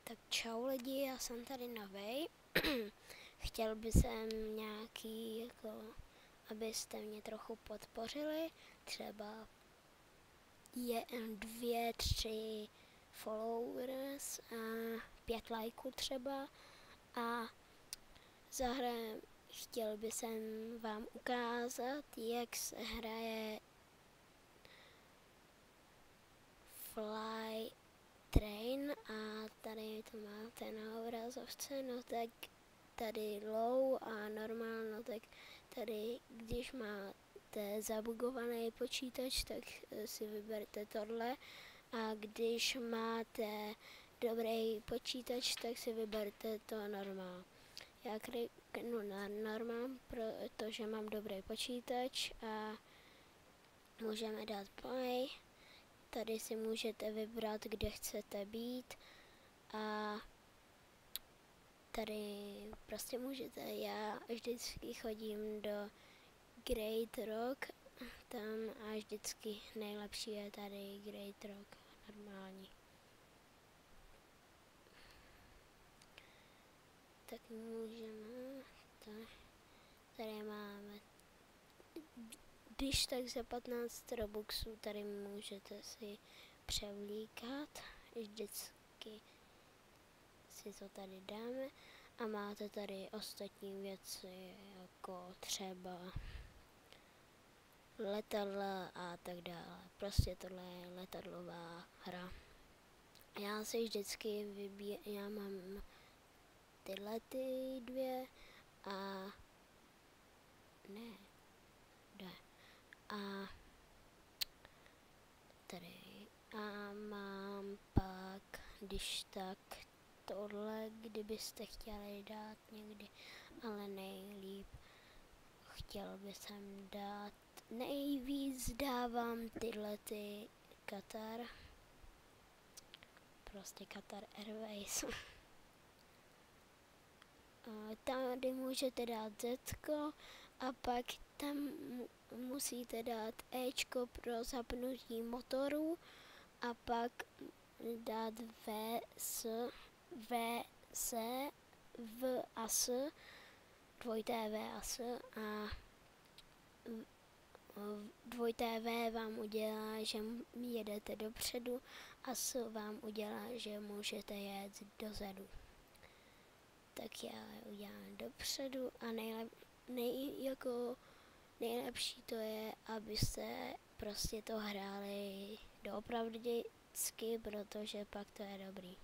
Tak čau lidi, já jsem tady novej. Chtěl bych jsem nějaký, abyste mě trochu podpořili, třeba 2, 3 followers a 5 lajků třeba a chtěl bych jsem vám ukázat, jak se hraje Fly Train a tady to máte na obrazovce, no tak tady low a normál, no tak tady, když máte zabugovaný počítač, tak si vyberte tohle a když máte dobrý počítač, tak si vyberte to normál. Já kliknu na normál, protože mám dobrý počítač a můžeme dát play. Tady si můžete vybrat, kde chcete být a tady prostě můžete, já vždycky chodím do Great Rock, tam a vždycky nejlepší je tady Great Rock, normální. Tak můžeme, tady máme, když tak za 15 robuxů tady můžete si převlíkat, vždycky si to tady dáme a máte tady ostatní věci, jako třeba letadla a tak dále. Prostě tohle je letadlová hra. Já si vždycky já mám tyhle ty 2 a a tady a mám pak, když tak tohle, kdybyste chtěli dát někdy, ale nejlíp chtěl bych sem dát, nejvíc dávám tyhle ty Qatar, prostě Qatar Airways. Tady můžete dát Zko a pak tam musíte dát Ečko pro zapnutí motoru a pak dát V, C, V a S, dvojité V a S a dvojité V vám udělá, že jedete dopředu a S vám udělá, že můžete jet dozadu. Tak já udělám dopředu a nejlepší to je, abyste prostě to hráli doopravdy, protože pak to je dobrý.